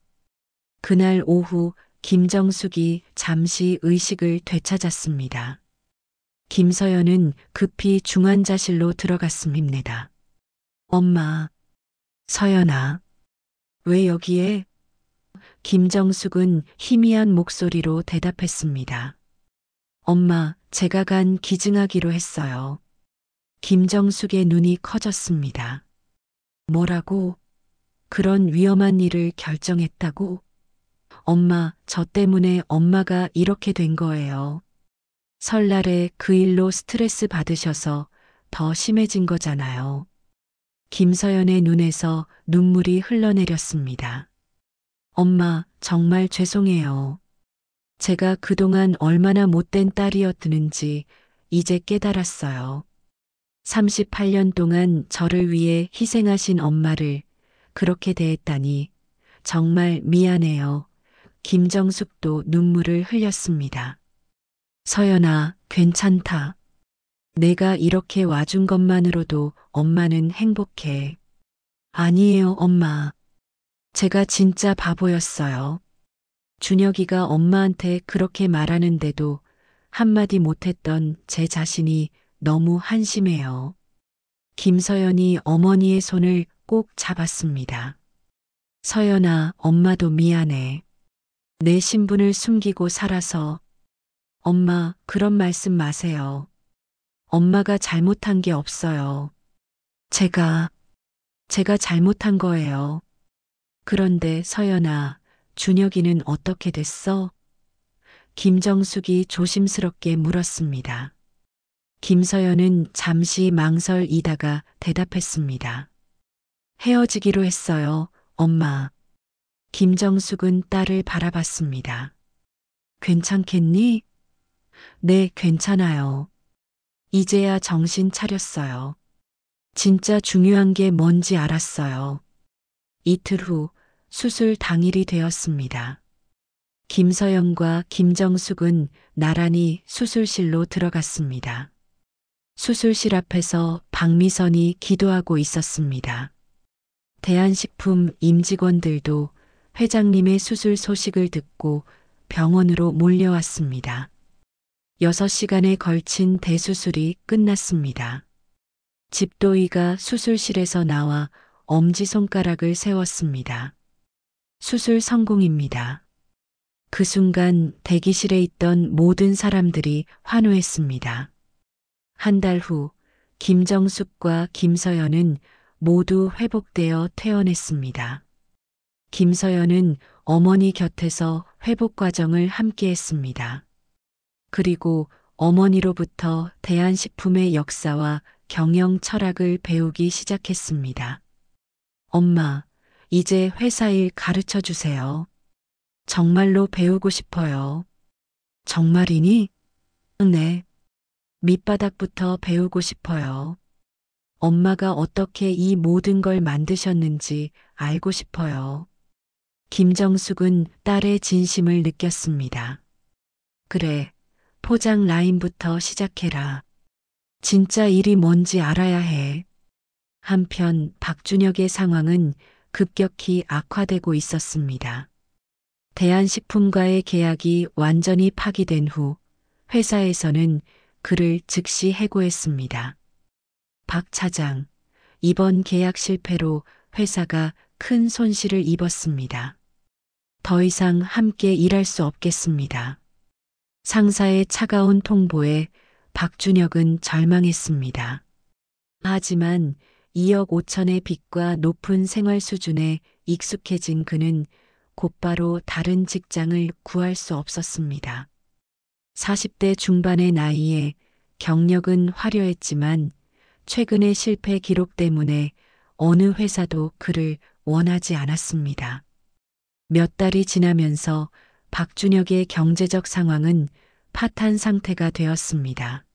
Speaker 1: 그날 오후 김정숙이 잠시 의식을 되찾았습니다. 김서연은 급히 중환자실로 들어갔습니다. 엄마, 서연아, 왜 여기에? 김정숙은 희미한 목소리로 대답했습니다. 엄마, 제가 간 기증하기로 했어요. 김정숙의 눈이 커졌습니다. 뭐라고? 그런 위험한 일을 결정했다고? 엄마, 저 때문에 엄마가 이렇게 된 거예요. 설날에 그 일로 스트레스 받으셔서 더 심해진 거잖아요. 김서연의 눈에서 눈물이 흘러내렸습니다. 엄마, 정말 죄송해요. 제가 그동안 얼마나 못된 딸이었는지 이제 깨달았어요. 38년 동안 저를 위해 희생하신 엄마를 그렇게 대했다니 정말 미안해요. 김정숙도 눈물을 흘렸습니다. 서연아, 괜찮다. 내가 이렇게 와준 것만으로도 엄마는 행복해. 아니에요, 엄마. 제가 진짜 바보였어요. 준혁이가 엄마한테 그렇게 말하는데도 한마디 못했던 제 자신이 너무 한심해요. 김서연이 어머니의 손을 꼭 잡았습니다. 서연아, 엄마도 미안해. 내 신분을 숨기고 살아서. 엄마, 그런 말씀 마세요. 엄마가 잘못한 게 없어요. 제가 제가 잘못한 거예요. 그런데 서연아, 준혁이는 어떻게 됐어? 김정숙이 조심스럽게 물었습니다. 김서연은 잠시 망설이다가 대답했습니다. 헤어지기로 했어요, 엄마. 김정숙은 딸을 바라봤습니다. 괜찮겠니? 네, 괜찮아요. 이제야 정신 차렸어요. 진짜 중요한 게 뭔지 알았어요. 이틀 후 수술 당일이 되었습니다. 김서영과 김정숙은 나란히 수술실로 들어갔습니다. 수술실 앞에서 박미선이 기도하고 있었습니다. 대한식품 임직원들도 회장님의 수술 소식을 듣고 병원으로 몰려왔습니다. 6시간에 걸친 대수술이 끝났습니다. 집도의가 수술실에서 나와 엄지손가락을 세웠습니다. 수술 성공입니다. 그 순간 대기실에 있던 모든 사람들이 환호했습니다. 한 달 후 김정숙과 김서연은 모두 회복되어 퇴원했습니다. 김서연은 어머니 곁에서 회복 과정을 함께했습니다. 그리고 어머니로부터 대한식품의 역사와 경영 철학을 배우기 시작했습니다. 엄마, 이제 회사 일 가르쳐 주세요. 정말로 배우고 싶어요. 정말이니? 네. 밑바닥부터 배우고 싶어요. 엄마가 어떻게 이 모든 걸 만드셨는지 알고 싶어요. 김정숙은 딸의 진심을 느꼈습니다. 그래, 포장 라인부터 시작해라. 진짜 일이 뭔지 알아야 해. 한편 박준혁의 상황은 급격히 악화되고 있었습니다. 대한식품과의 계약이 완전히 파기된 후 회사에서는 그를 즉시 해고했습니다. 박 차장, 이번 계약 실패로 회사가 큰 손실을 입었습니다. 더 이상 함께 일할 수 없겠습니다. 상사의 차가운 통보에 박준혁은 절망했습니다. 하지만 2억 5천의 빚과 높은 생활 수준에 익숙해진 그는 곧바로 다른 직장을 구할 수 없었습니다. 40대 중반의 나이에 경력은 화려했지만 최근의 실패 기록 때문에 어느 회사도 그를 원하지 않았습니다. 몇 달이 지나면서 박준혁의 경제적 상황은 파탄 상태가 되었습니다.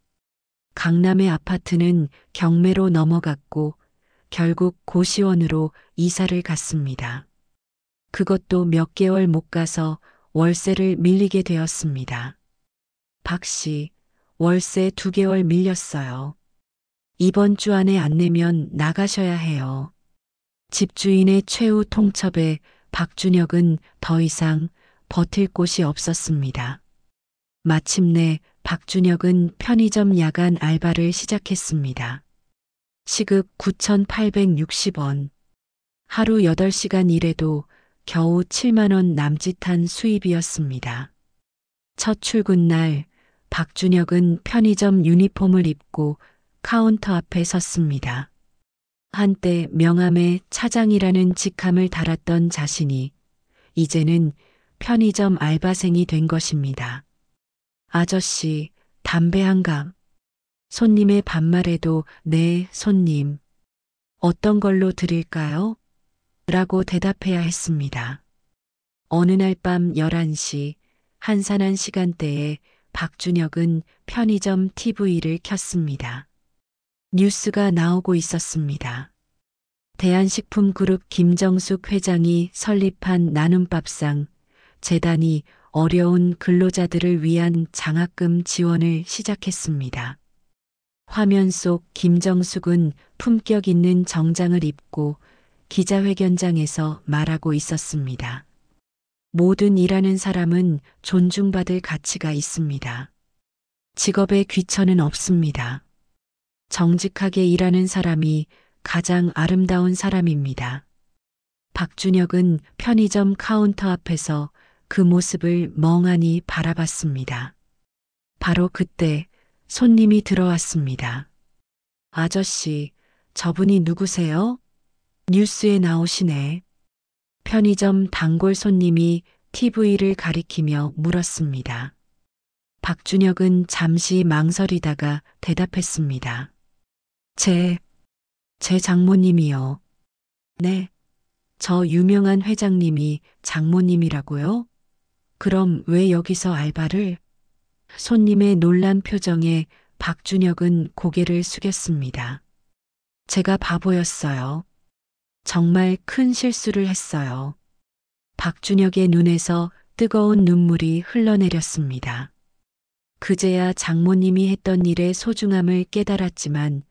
Speaker 1: 강남의 아파트는 경매로 넘어갔고 결국 고시원으로 이사를 갔습니다. 그것도 몇 개월 못 가서 월세를 밀리게 되었습니다. 박 씨, 월세 2개월 밀렸어요. 이번 주 안에 안 내면 나가셔야 해요. 집주인의 최후 통첩에 박준혁은 더 이상 버틸 곳이 없었습니다. 마침내 박준혁은 편의점 야간 알바를 시작했습니다. 시급 9,860원. 하루 8시간 일해도 겨우 7만 원 남짓한 수입이었습니다. 첫 출근 날 박준혁은 편의점 유니폼을 입고 카운터 앞에 섰습니다. 한때 명함에 차장이라는 직함을 달았던 자신이 이제는 편의점 알바생이 된 것입니다. 아저씨, 담배 한 감. 손님의 반말에도 네, 손님. 어떤 걸로 드릴까요? 라고 대답해야 했습니다. 어느 날 밤 11시 한산한 시간대에 박준혁은 편의점 TV를 켰습니다. 뉴스가 나오고 있었습니다. 대한식품그룹 김정숙 회장이 설립한 나눔밥상 재단이 어려운 근로자들을 위한 장학금 지원을 시작했습니다. 화면 속 김정숙은 품격 있는 정장을 입고 기자회견장에서 말하고 있었습니다. 모든 일하는 사람은 존중받을 가치가 있습니다. 직업에 귀천은 없습니다. 정직하게 일하는 사람이 가장 아름다운 사람입니다. 박준혁은 편의점 카운터 앞에서 그 모습을 멍하니 바라봤습니다. 바로 그때 손님이 들어왔습니다. 아저씨, 저분이 누구세요? 뉴스에 나오시네. 편의점 단골 손님이 TV를 가리키며 물었습니다. 박준혁은 잠시 망설이다가 대답했습니다. 제, 제 장모님이요. 네, 저 유명한 회장님이 장모님이라고요? 그럼 왜 여기서 알바를? 손님의 놀란 표정에 박준혁은 고개를 숙였습니다. 제가 바보였어요. 정말 큰 실수를 했어요. 박준혁의 눈에서 뜨거운 눈물이 흘러내렸습니다. 그제야 장모님이 했던 일의 소중함을 깨달았지만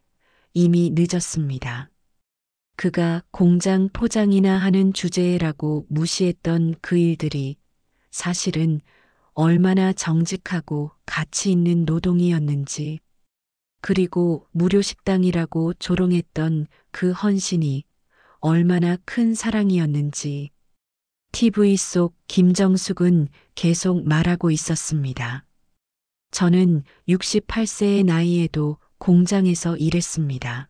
Speaker 1: 이미 늦었습니다. 그가 공장 포장이나 하는 주제라고 무시했던 그 일들이 사실은 얼마나 정직하고 가치 있는 노동이었는지, 그리고 무료 식당이라고 조롱했던 그 헌신이 얼마나 큰 사랑이었는지, TV 속 김정숙은 계속 말하고 있었습니다. 저는 68세의 나이에도 공장에서 일했습니다.